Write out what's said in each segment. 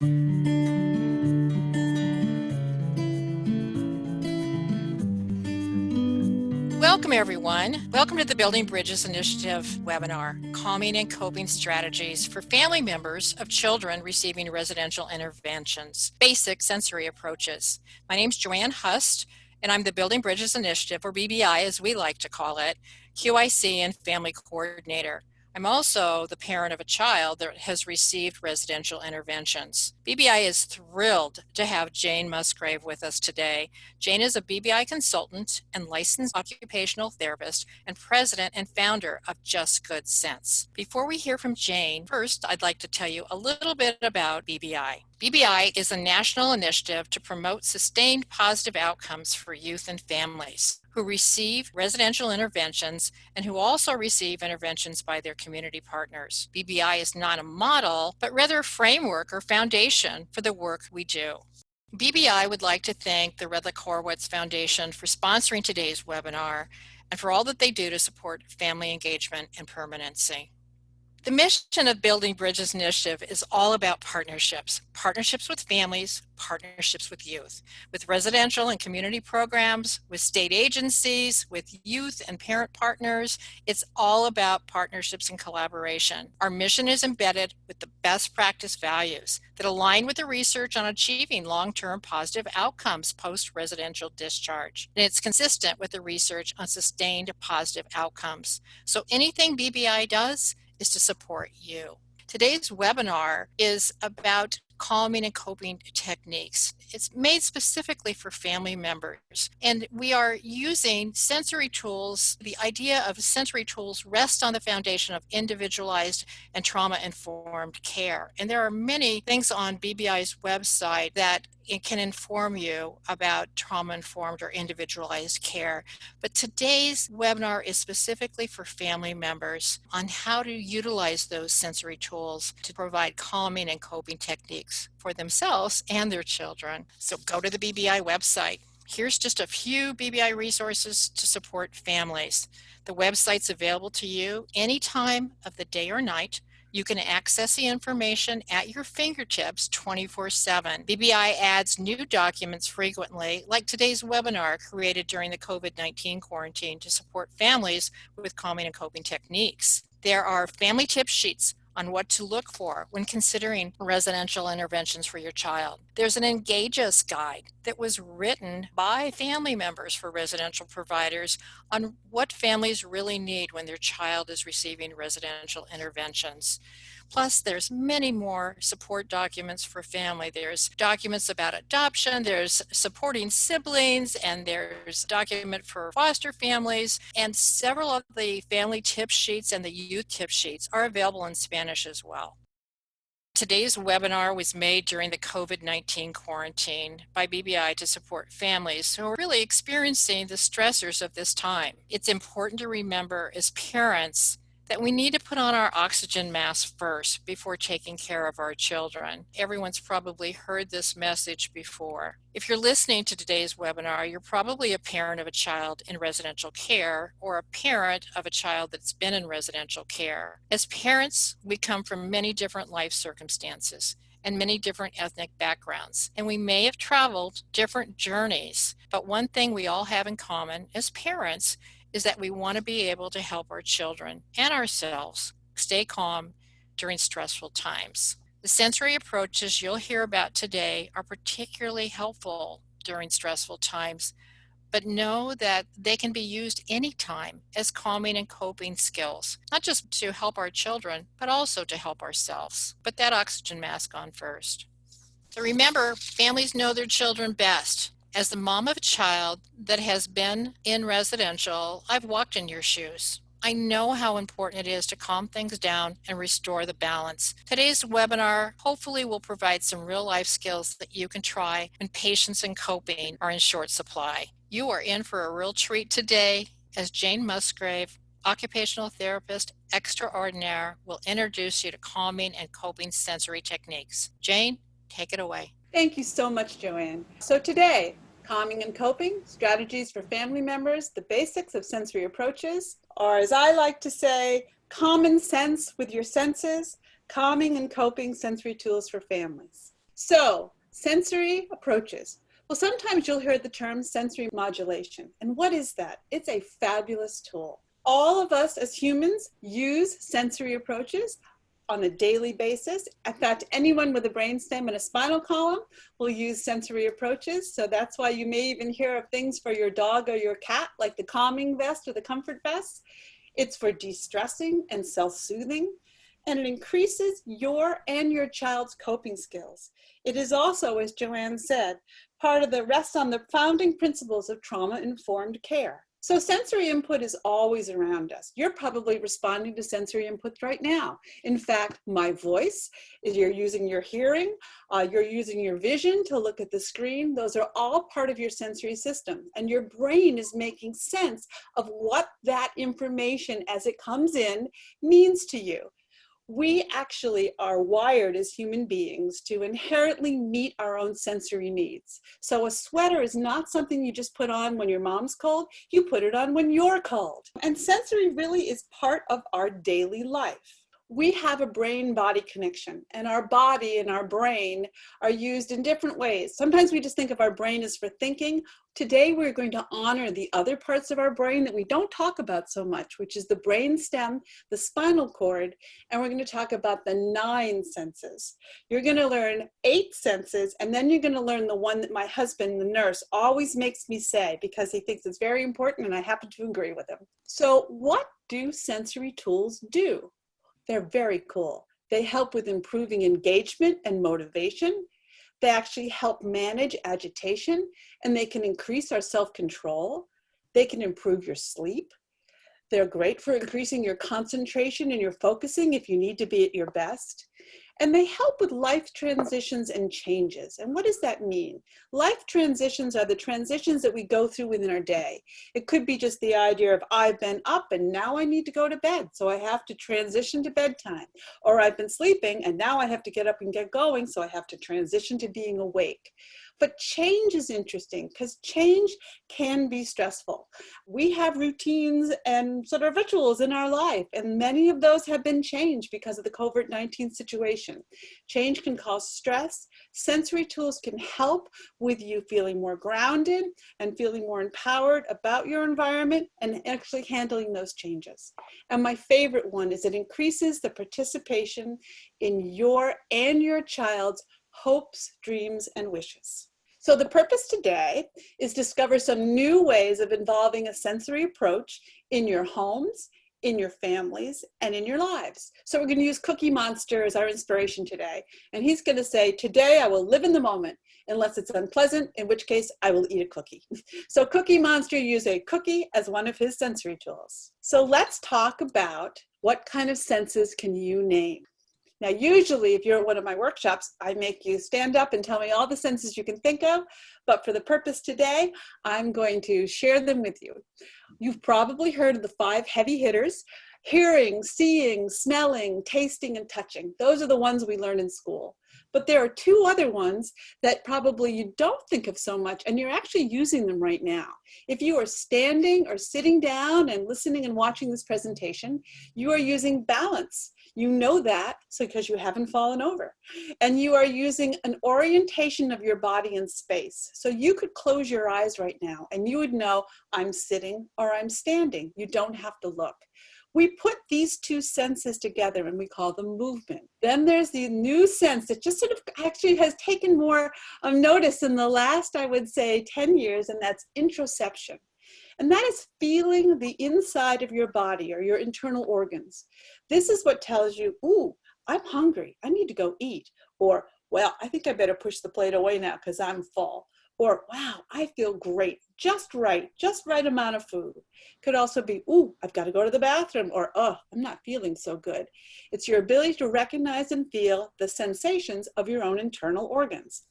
Welcome, everyone. Welcome to the Building Bridges Initiative webinar, Calming and Coping Strategies for Family Members of Children Receiving Residential Interventions, Basic Sensory Approaches. My name is Joanne Hust, and I'm the Building Bridges Initiative, or BBI as we like to call it, QIC and Family Coordinator. I'm also the parent of a child that has received residential interventions. BBI is thrilled to have Jane Musgrave with us today. Jane is a BBI consultant and licensed occupational therapist and president and founder of Just Good Sense. Before we hear from Jane, first I'd like to tell you a little bit about BBI. BBI is a national initiative to promote sustained positive outcomes for youth and families who receive residential interventions and who also receive interventions by their community partners. BBI is not a model, but rather a framework or foundation for the work we do. BBI would like to thank the Redlich Horowitz Foundation for sponsoring today's webinar and for all that they do to support family engagement and permanency. The mission of Building Bridges Initiative is all about partnerships with families, partnerships with youth, with residential and community programs, with state agencies, with youth and parent partners. It's all about partnerships and collaboration. Our mission is embedded with the best practice values that align with the research on achieving long-term positive outcomes post-residential discharge. And it's consistent with the research on sustained positive outcomes. So anything BBI does is to support you. Today's webinar is about calming and coping techniques. It's made specifically for family members, and we are using sensory tools. The idea of sensory tools rests on the foundation of individualized and trauma-informed care. And there are many things on BBI's website that it can inform you about trauma-informed or individualized care. But today's webinar is specifically for family members on how to utilize those sensory tools to provide calming and coping techniques for themselves and their children. So go to the BBI website. Here's just a few BBI resources to support families. The website's available to you any time of the day or night. You can access the information at your fingertips 24/7. BBI adds new documents frequently, like today's webinar created during the COVID-19 quarantine to support families with calming and coping techniques. There are family tip sheets on what to look for when considering residential interventions for your child. There's an Engage Us guide that was written by family members for residential providers on what families really need when their child is receiving residential interventions. Plus, there's many more support documents for family. There's documents about adoption, there's supporting siblings, and there's a document for foster families, and several of the family tip sheets and the youth tip sheets are available in Spanish as well. Today's webinar was made during the COVID-19 quarantine by BBI to support families who are really experiencing the stressors of this time. It's important to remember as parents that we need to put on our oxygen mask first before taking care of our children. Everyone's probably heard this message before. If you're listening to today's webinar, you're probably a parent of a child in residential care or a parent of a child that's been in residential care. As parents, we come from many different life circumstances and many different ethnic backgrounds, and we may have traveled different journeys, but one thing we all have in common as parents is that we want to be able to help our children and ourselves stay calm during stressful times. The sensory approaches you'll hear about today are particularly helpful during stressful times, but know that they can be used anytime as calming and coping skills, not just to help our children, but also to help ourselves. Put that oxygen mask on first. So remember, families know their children best. As the mom of a child that has been in residential, I've walked in your shoes. I know how important it is to calm things down and restore the balance. Today's webinar hopefully will provide some real life skills that you can try when patience and coping are in short supply. You are in for a real treat today as Jane Musgrave, occupational therapist extraordinaire, will introduce you to calming and coping sensory techniques. Jane, take it away. Thank you so much, Joanne. So today, calming and coping, strategies for family members, the basics of sensory approaches, or as I like to say, common sense with your senses, calming and coping sensory tools for families. So, sensory approaches. Well, sometimes you'll hear the term sensory modulation. And what is that? It's a fabulous tool. All of us as humans use sensory approaches on a daily basis. In fact, anyone with a brainstem and a spinal column will use sensory approaches. So that's why you may even hear of things for your dog or your cat, like the calming vest or the comfort vest. It's for de-stressing and self-soothing, and it increases your and your child's coping skills. It is also, as Joanne said, part of the rests on the founding principles of trauma-informed care. So sensory input is always around us. You're probably responding to sensory inputs right now. In fact, my voice, you're using your hearing, you're using your vision to look at the screen. Those are all part of your sensory system. And your brain is making sense of what that information as it comes in means to you. We actually are wired as human beings to inherently meet our own sensory needs. So a sweater is not something you just put on when your mom's cold, you put it on when you're cold. And sensory really is part of our daily life. We have a brain-body connection, and our body and our brain are used in different ways. Sometimes we just think of our brain as for thinking. Today, we're going to honor the other parts of our brain that we don't talk about so much, which is the brain stem, the spinal cord, and we're going to talk about the 9 senses. You're going to learn 8 senses, and then you're going to learn the one that my husband, the nurse, always makes me say because he thinks it's very important, and I happen to agree with him. So what do sensory tools do? They're very cool. They help with improving engagement and motivation. They actually help manage agitation, and they can increase our self-control. They can improve your sleep. They're great for increasing your concentration and your focusing if you need to be at your best. And they help with life transitions and changes. And what does that mean? Life transitions are the transitions that we go through within our day. It could be just the idea of I've been up and now I need to go to bed, so I have to transition to bedtime. Or I've been sleeping and now I have to get up and get going, so I have to transition to being awake. But change is interesting because change can be stressful. We have routines and sort of rituals in our life, and many of those have been changed because of the COVID-19 situation. Change can cause stress. Sensory tools can help with you feeling more grounded and feeling more empowered about your environment and actually handling those changes. And my favorite one is it increases the participation in your and your child's hopes, dreams, and wishes. So the purpose today is discover some new ways of involving a sensory approach in your homes, in your families, and in your lives. So we're going to use Cookie Monster as our inspiration today. And he's going to say, today I will live in the moment, unless it's unpleasant, in which case I will eat a cookie. So Cookie Monster used a cookie as one of his sensory tools. So let's talk about what kind of senses can you name. Now, usually, if you're at one of my workshops, I make you stand up and tell me all the senses you can think of. But for the purpose today, I'm going to share them with you. You've probably heard of the 5 heavy hitters: hearing, seeing, smelling, tasting, and touching. Those are the ones we learn in school. But there are 2 other ones that probably you don't think of so much, and you're actually using them right now. If you are standing or sitting down and listening and watching this presentation, you are using balance. You know that because you haven't fallen over. And you are using an orientation of your body in space. So you could close your eyes right now and you would know I'm sitting or I'm standing. You don't have to look. We put these 2 senses together and we call them movement. Then there's the new sense that just sort of actually has taken more notice in the last, I would say, 10 years, and that's interoception. And that is feeling the inside of your body or your internal organs. This is what tells you, ooh, I'm hungry, I need to go eat. Or, well, I think I better push the plate away now because I'm full. Or, wow, I feel great, just right amount of food. Could also be, ooh, I've got to go to the bathroom. Or, oh, I'm not feeling so good. It's your ability to recognize and feel the sensations of your own internal organs.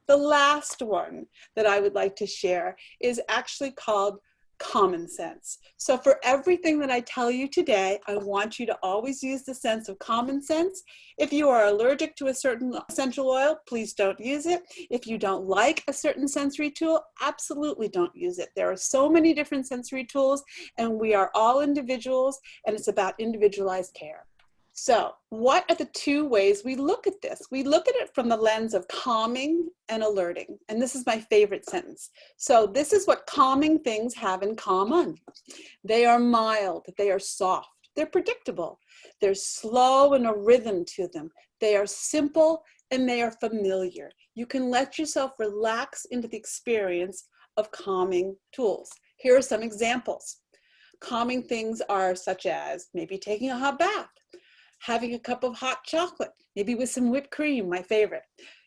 The last one that I would like to share is actually called common sense. So for everything that I tell you today, I want you to always use the sense of common sense. If you are allergic to a certain essential oil, please don't use it. If you don't like a certain sensory tool, absolutely don't use it. There are so many different sensory tools, and we are all individuals, and it's about individualized care. So what are the two ways we look at this? We look at it from the lens of calming and alerting. And this is my favorite sentence. So this is what calming things have in common. They are mild, they are soft, they're predictable, they're slow and a rhythm to them. They are simple and they are familiar. You can let yourself relax into the experience of calming tools. Here are some examples. Calming things are such as maybe taking a hot bath, having a cup of hot chocolate, maybe with some whipped cream, my favorite,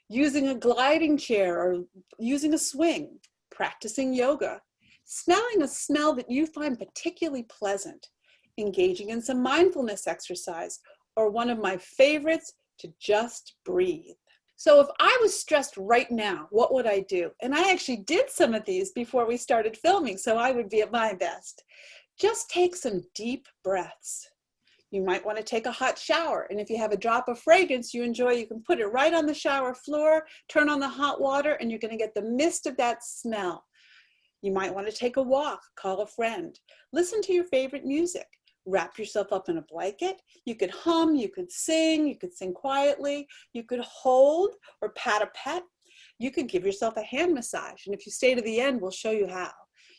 using a gliding chair or using a swing, practicing yoga, smelling a smell that you find particularly pleasant, engaging in some mindfulness exercise, or one of my favorites, to just breathe. So if I was stressed right now, what would I do? And I actually did some of these before we started filming, so I would be at my best. Just take some deep breaths. You might want to take a hot shower, and if you have a drop of fragrance you enjoy, you can put it right on the shower floor, turn on the hot water, and you're going to get the mist of that smell. You might want to take a walk, call a friend, listen to your favorite music, wrap yourself up in a blanket. You could hum, you could sing quietly, you could hold or pat a pet. You could give yourself a hand massage, and if you stay to the end, we'll show you how.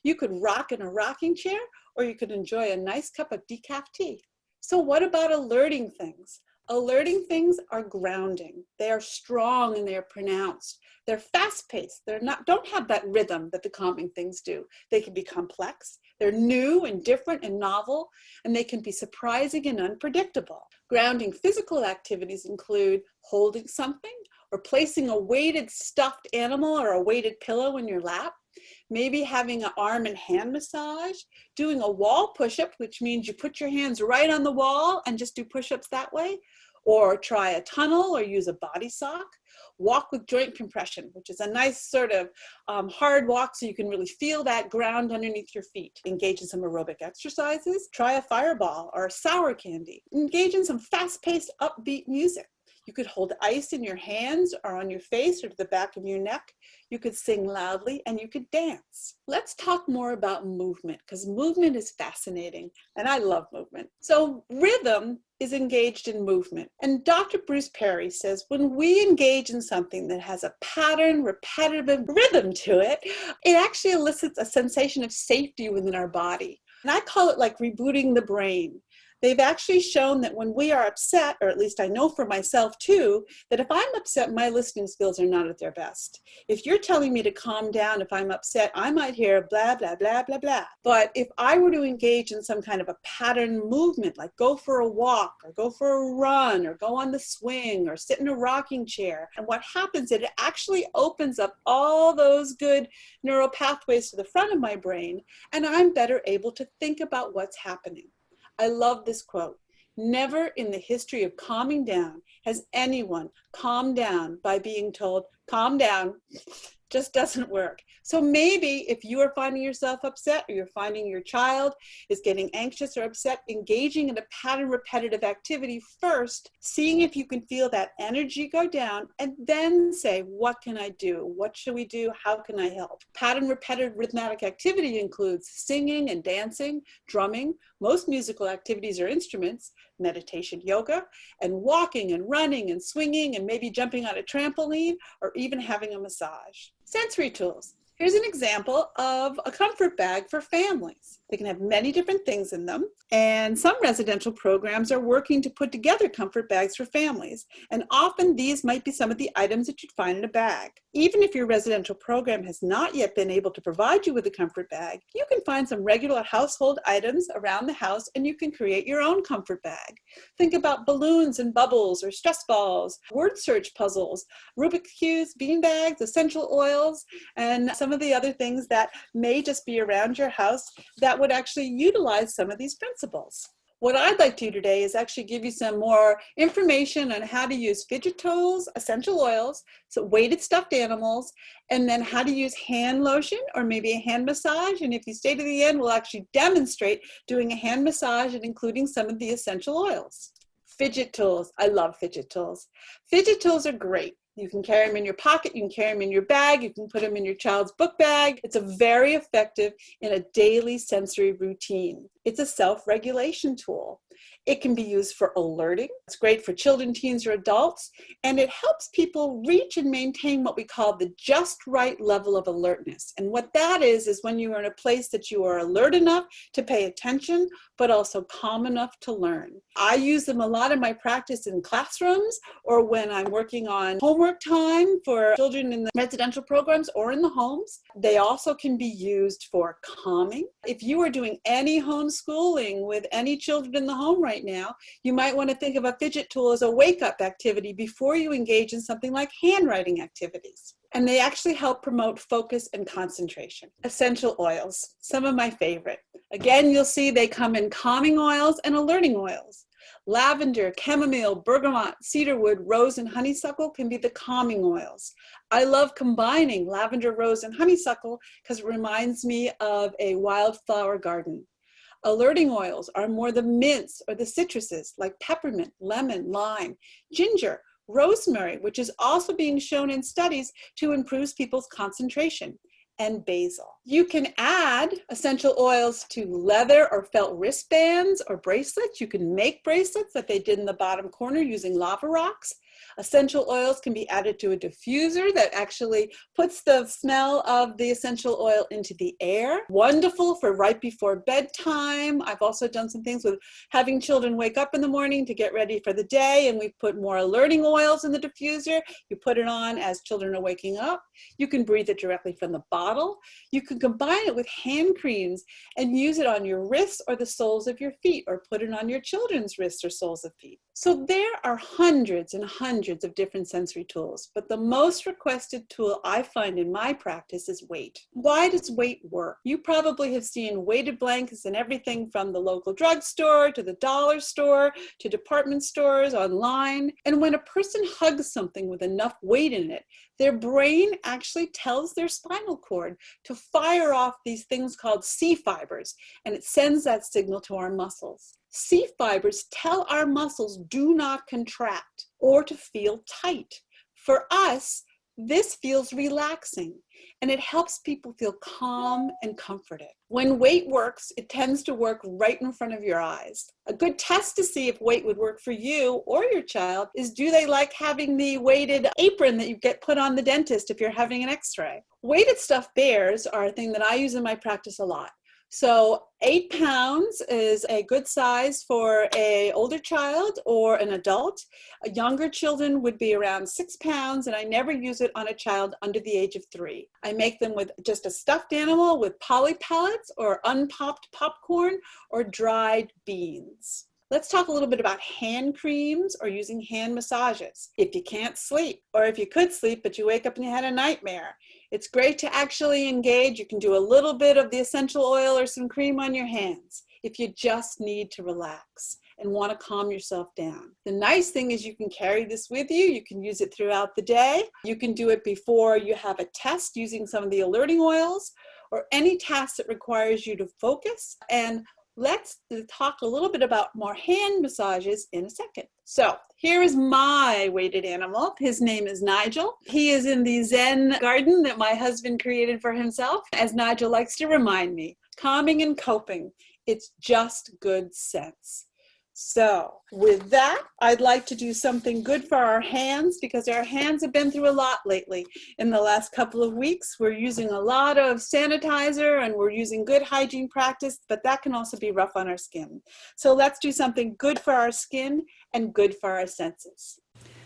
You could rock in a rocking chair, or you could enjoy a nice cup of decaf tea. So what about alerting things? Alerting things are grounding. They are strong and they are pronounced. They're fast-paced. Don't have that rhythm that the calming things do. They can be complex. They're new and different and novel, and they can be surprising and unpredictable. Grounding physical activities include holding something or placing a weighted stuffed animal or a weighted pillow in your lap. Maybe having an arm and hand massage, doing a wall push-up, which means you put your hands right on the wall and just do push-ups that way, or try a tunnel or use a body sock. Walk with joint compression, which is a nice sort of hard walk so you can really feel that ground underneath your feet. Engage in some aerobic exercises. Try a fireball or a sour candy. Engage in some fast-paced, upbeat music. You could hold ice in your hands or on your face or to the back of your neck. You could sing loudly and you could dance. Let's talk more about movement, because movement is fascinating and I love movement. So rhythm is engaged in movement. And Dr. Bruce Perry says when we engage in something that has a pattern, repetitive rhythm to it, it actually elicits a sensation of safety within our body. And I call it like rebooting the brain. They've actually shown that when we are upset, or at least I know for myself too, that if I'm upset, my listening skills are not at their best. If you're telling me to calm down if I'm upset, I might hear blah, blah, blah, blah, blah. But if I were to engage in some kind of a pattern movement, like go for a walk, or go for a run, or go on the swing, or sit in a rocking chair, and what happens is it actually opens up all those good neural pathways to the front of my brain, and I'm better able to think about what's happening. I love this quote. Never in the history of calming down has anyone calmed down by being told, calm down. Just doesn't work. So maybe if you are finding yourself upset, or you're finding your child is getting anxious or upset, engaging in a pattern repetitive activity first, seeing if you can feel that energy go down, and then say, what can I do? What should we do? How can I help? Pattern repetitive rhythmic activity includes singing and dancing, drumming, most musical activities are instruments, meditation, yoga, and walking and running and swinging and maybe jumping on a trampoline or even having a massage. Sensory tools. Here's an example of a comfort bag for families. They can have many different things in them, and some residential programs are working to put together comfort bags for families, and often these might be some of the items that you'd find in a bag. Even if your residential program has not yet been able to provide you with a comfort bag, you can find some regular household items around the house and you can create your own comfort bag. Think about balloons and bubbles or stress balls, word search puzzles, Rubik's Cubes, bean bags, essential oils, and some of the other things that may just be around your house that would actually utilize some of these principles. What I'd like to do today is actually give you some more information on how to use fidget toys, essential oils, so weighted stuffed animals, and then how to use hand lotion or maybe a hand massage. And if you stay to the end, we'll actually demonstrate doing a hand massage and including some of the essential oils. Fidget tools. I love fidget tools. Fidget tools are great. You can carry them in your pocket, you can carry them in your bag, you can put them in your child's book bag. It's a very effective in a daily sensory routine. It's a self-regulation tool. It can be used for alerting. It's great for children, teens, or adults, and it helps people reach and maintain what we call the just right level of alertness. And what that is when you are in a place that you are alert enough to pay attention, but also calm enough to learn. I use them a lot in my practice in classrooms or when I'm working on homework time for children in the residential programs or in the homes. They also can be used for calming. If you are doing any homeschooling with any children in the home right now, you might want to think of a fidget tool as a wake-up activity before you engage in something like handwriting activities. And they actually help promote focus and concentration. Essential oils, some of my favorite. Again, you'll see they come in calming oils and alerting oils. Lavender, chamomile, bergamot, cedarwood, rose, and honeysuckle can be the calming oils. I love combining lavender, rose, and honeysuckle because it reminds me of a wildflower garden. Alerting oils are more the mints or the citruses like peppermint, lemon, lime, ginger, rosemary, which is also being shown in studies to improve people's concentration, and basil. You can add essential oils to leather or felt wristbands or bracelets. You can make bracelets like they did in the bottom corner using lava rocks. Essential oils can be added to a diffuser that actually puts the smell of the essential oil into the air. Wonderful for right before bedtime. I've also done some things with having children wake up in the morning to get ready for the day, and we put more alerting oils in the diffuser. You put it on as children are waking up. You can breathe it directly from the bottle. You can combine it with hand creams and use it on your wrists or the soles of your feet, or put it on your children's wrists or soles of feet. So there are hundreds and hundreds of different sensory tools, but the most requested tool I find in my practice is weight. Why does weight work? You probably have seen weighted blankets in everything from the local drugstore to the dollar store to department stores online. And when a person hugs something with enough weight in it, their brain actually tells their spinal cord to fire off these things called C fibers, and it sends that signal to our muscles. C fibers tell our muscles do not contract or to feel tight. For us, this feels relaxing, and it helps people feel calm and comforted. When weight works, it tends to work right in front of your eyes. A good test to see if weight would work for you or your child is, do they like having the weighted apron that you get put on the dentist if you're having an x-ray? Weighted stuffed bears are a thing that I use in my practice a lot. So 8 pounds is a good size for an older child or an adult. Younger children would be around 6 pounds, and I never use it on a child under the age of 3. I make them with just a stuffed animal with poly pellets or unpopped popcorn or dried beans. Let's talk a little bit about hand creams or using hand massages. If you can't sleep, or if you could sleep but you wake up and you had a nightmare, it's great to actually engage. You can do a little bit of the essential oil or some cream on your hands if you just need to relax and want to calm yourself down. The nice thing is you can carry this with you. You can use it throughout the day. You can do it before you have a test using some of the alerting oils or any task that requires you to focus. And let's talk a little bit about more hand massages in a second. So here is my weighted animal. His name is Nigel. He is in the Zen garden that my husband created for himself. As Nigel likes to remind me, calming and coping, it's just good sense. So with that, I'd like to do something good for our hands because our hands have been through a lot lately. In the last couple of weeks, we're using a lot of sanitizer and we're using good hygiene practice, but that can also be rough on our skin. So let's do something good for our skin and good for our senses.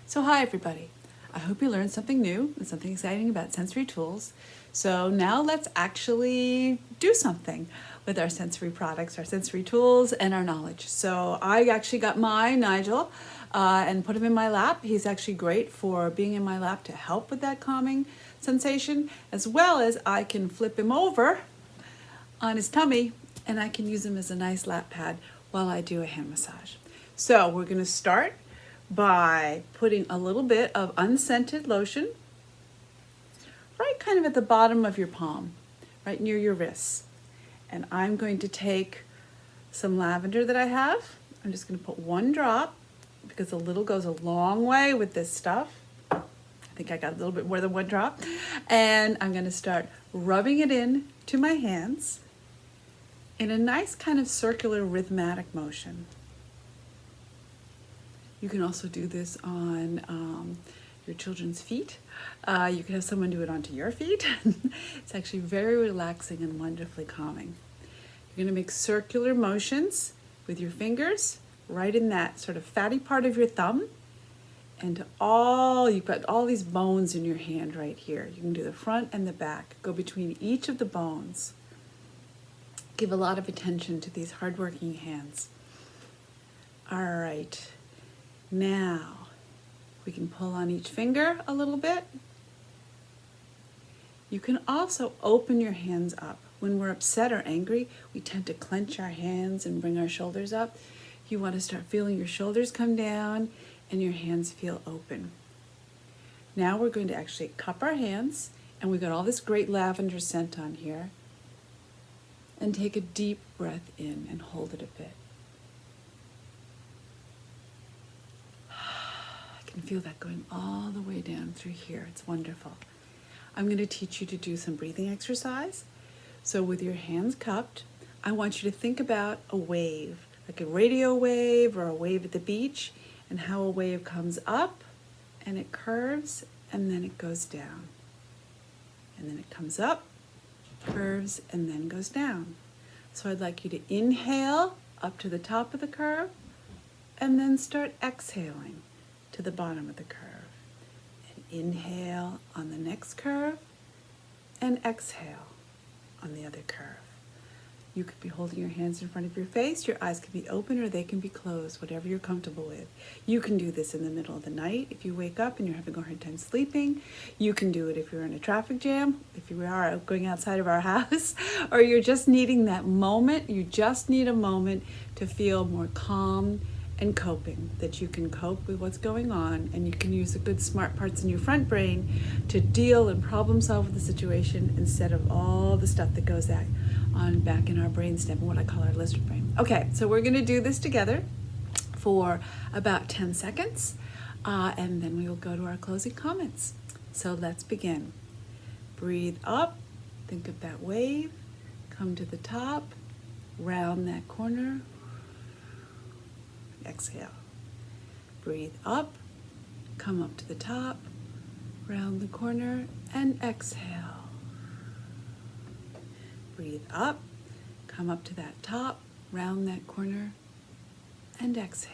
So hi everybody. I hope you learned something new and something exciting about sensory tools. So now let's actually do something with our sensory products, our sensory tools, and our knowledge. So I actually got my Nigel and put him in my lap. He's actually great for being in my lap to help with that calming sensation, as well as I can flip him over on his tummy and I can use him as a nice lap pad while I do a hand massage. So we're gonna start by putting a little bit of unscented lotion right kind of at the bottom of your palm, right near your wrists. And I'm going to take some lavender that I have. I'm just going to put 1 drop because a little goes a long way with this stuff. I think I got a little bit more than 1 drop. And I'm going to start rubbing it in to my hands in a nice kind of circular rhythmic motion. You can also do this on your children's feet. You can have someone do it onto your feet. It's actually very relaxing and wonderfully calming. You're going to make circular motions with your fingers right in that sort of fatty part of your thumb. And you've got all these bones in your hand right here. You can do the front and the back. Go between each of the bones. Give a lot of attention to these hardworking hands. All right. Now, we can pull on each finger a little bit. You can also open your hands up. When we're upset or angry, we tend to clench our hands and bring our shoulders up. You want to start feeling your shoulders come down and your hands feel open. Now we're going to actually cup our hands, and we've got all this great lavender scent on here. And take a deep breath in and hold it a bit. I can feel that going all the way down through here. It's wonderful. I'm going to teach you to do some breathing exercise. So with your hands cupped, I want you to think about a wave, like a radio wave or a wave at the beach, and how a wave comes up and it curves and then it goes down. And then it comes up, curves, and then goes down. So I'd like you to inhale up to the top of the curve and then start exhaling to the bottom of the curve. And inhale on the next curve and exhale on the other curve. You could be holding your hands in front of your face. Your eyes can be open or they can be closed, whatever you're comfortable with. You can do this in the middle of the night if you wake up and you're having a hard time sleeping. You can do it if you're in a traffic jam, if you are going outside of our house, or you're just needing that moment. You just need a moment to feel more calm and coping, that you can cope with what's going on, and you can use the good smart parts in your front brain to deal and problem solve with the situation instead of all the stuff that goes on back in our brainstem and what I call our lizard brain. Okay, so we're going to do this together for about 10 seconds, and then we will go to our closing comments. So let's begin. Breathe up, think of that wave, come to the top, round that corner, exhale. Breathe up, come up to the top, round the corner, and exhale. Breathe up, come up to that top, round that corner, and exhale.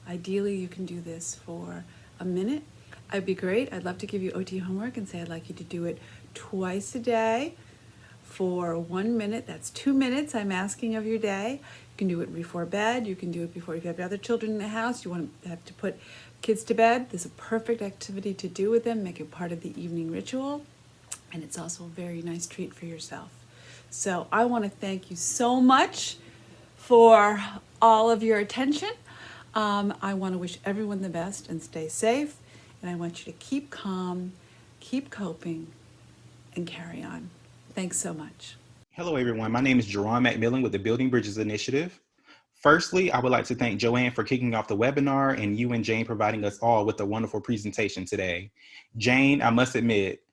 Ideally, you can do this for a minute. I'd be great. I'd love to give you OT homework and say I'd like you to do it twice a day for 1 minute. That's 2 minutes I'm asking of your day. You can do it before bed. You can do it before, if you have other children in the house, you want to have to put kids to bed. This is a perfect activity to do with them. Make it part of the evening ritual. And it's also a very nice treat for yourself. So I want to thank you so much for all of your attention. I want to wish everyone the best and stay safe. And I want you to keep calm, keep coping, and carry on. Thanks so much. Hello, everyone. My name is Jerron McMillan with the Building Bridges Initiative. Firstly, I would like to thank Joanne for kicking off the webinar and you and Jane providing us all with a wonderful presentation today. Jane, I must admit,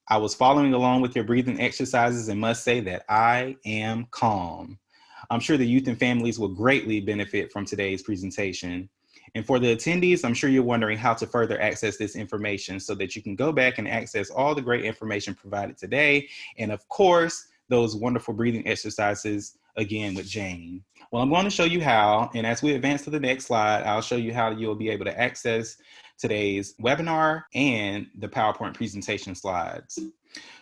I was following along with your breathing exercises and must say that I am calm. I'm sure the youth and families will greatly benefit from today's presentation. And for the attendees, I'm sure you're wondering how to further access this information so that you can go back and access all the great information provided today. And of course, those wonderful breathing exercises again with Jane. Well, I'm going to show you how, and as we advance to the next slide, I'll show you how you'll be able to access today's webinar and the PowerPoint presentation slides.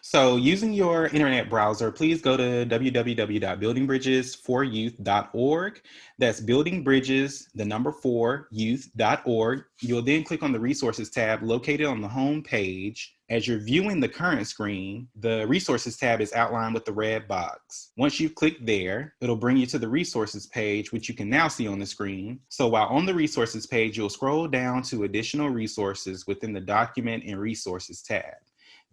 So using your internet browser, please go to www.buildingbridges4youth.org. That's buildingbridges4youth.org. You'll then click on the resources tab located on the home page. As you're viewing the current screen, the resources tab is outlined with the red box. Once you click there, it'll bring you to the resources page, which you can now see on the screen. So while on the resources page, you'll scroll down to additional resources within the document and resources tab.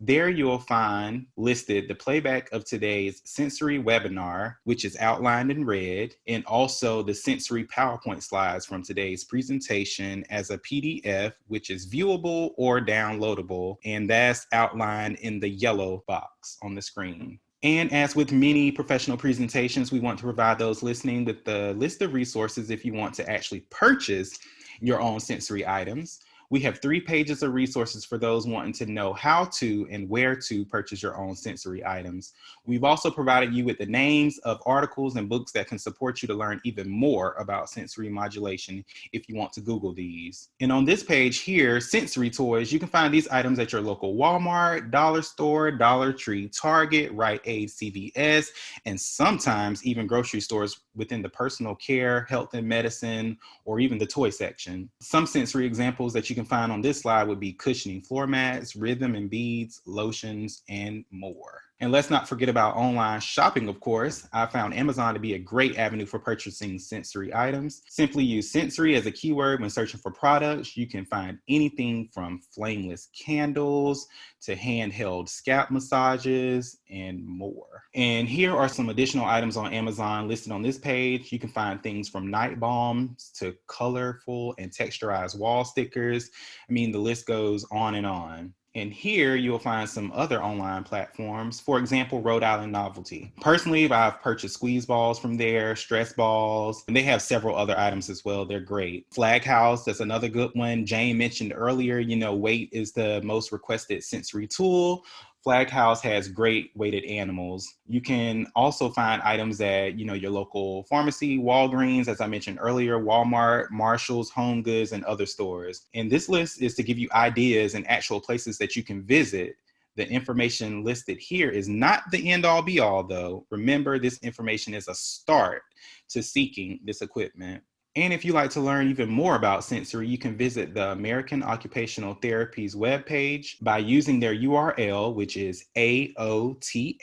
There you'll find listed the playback of today's sensory webinar, which is outlined in red, and also the sensory PowerPoint slides from today's presentation as a PDF, which is viewable or downloadable, and that's outlined in the yellow box on the screen. And as with many professional presentations, we want to provide those listening with the list of resources if you want to actually purchase your own sensory items. We have 3 pages of resources for those wanting to know how to and where to purchase your own sensory items. We've also provided you with the names of articles and books that can support you to learn even more about sensory modulation if you want to Google these. And on this page here, sensory toys, you can find these items at your local Walmart, Dollar Store, Dollar Tree, Target, Rite Aid, CVS, and sometimes even grocery stores within the personal care, health and medicine, or even the toy section. Some sensory examples that you can find on this slide would be cushioning floor mats, rhythm and beads, lotions, and more. And let's not forget about online shopping, of course. I found Amazon to be a great avenue for purchasing sensory items. Simply use sensory as a keyword when searching for products. You can find anything from flameless candles to handheld scalp massages and more. And here are some additional items on Amazon listed on this page. You can find things from night balms to colorful and texturized wall stickers. I mean, the list goes on and on. And here you'll find some other online platforms, for example, Rhode Island Novelty. Personally, I've purchased squeeze balls from there, stress balls, and they have several other items as well. They're great. Flag House, that's another good one. Jane mentioned earlier, weight is the most requested sensory tool. Flag House has great weighted animals. You can also find items at, your local pharmacy, Walgreens, as I mentioned earlier, Walmart, Marshalls, Home Goods, and other stores. And this list is to give you ideas and actual places that you can visit. The information listed here is not the end all be all, though. Remember, this information is a start to seeking this equipment. And if you'd like to learn even more about sensory, you can visit the American Occupational Therapy's webpage by using their URL, which is aota.org,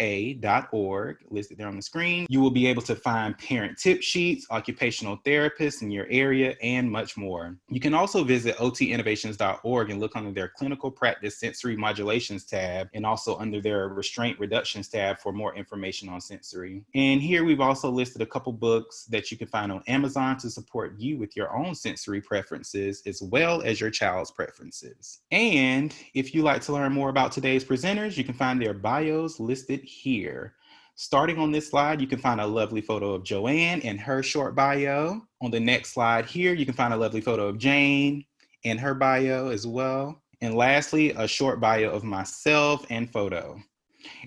listed there on the screen. You will be able to find parent tip sheets, occupational therapists in your area, and much more. You can also visit otinnovations.org and look under their clinical practice sensory modulations tab, and also under their restraint reductions tab for more information on sensory. And here we've also listed a couple books that you can find on Amazon to support you with your own sensory preferences as well as your child's preferences. And if you'd like to learn more about today's presenters, you can find their bios listed here. Starting on this slide, you can find a lovely photo of Joanne and her short bio. On the next slide here, you can find a lovely photo of Jane and her bio as well. And lastly, a short bio of myself and photo.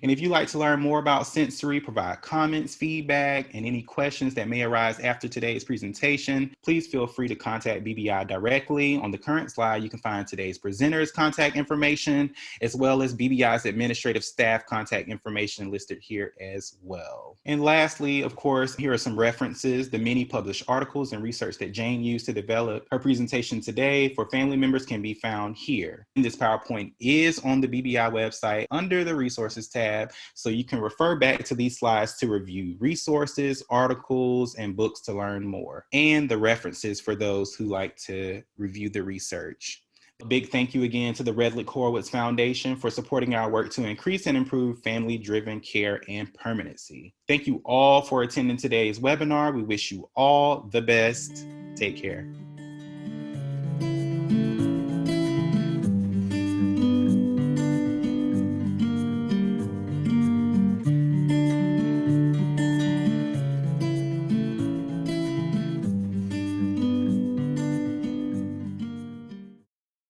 And if you'd like to learn more about sensory, provide comments, feedback, and any questions that may arise after today's presentation, please feel free to contact BBI directly. On the current slide, you can find today's presenters' contact information, as well as BBI's administrative staff contact information listed here as well. And lastly, of course, here are some references. The many published articles and research that Jane used to develop her presentation today for family members can be found here. And this PowerPoint is on the BBI website under the resources tab, so you can refer back to these slides to review resources, articles, and books to learn more, and the references for those who like to review the research. A big thank you again to the Redlick Horowitz Foundation for supporting our work to increase and improve family-driven care and permanency. Thank you all for attending today's webinar. We wish you all the best. Take care.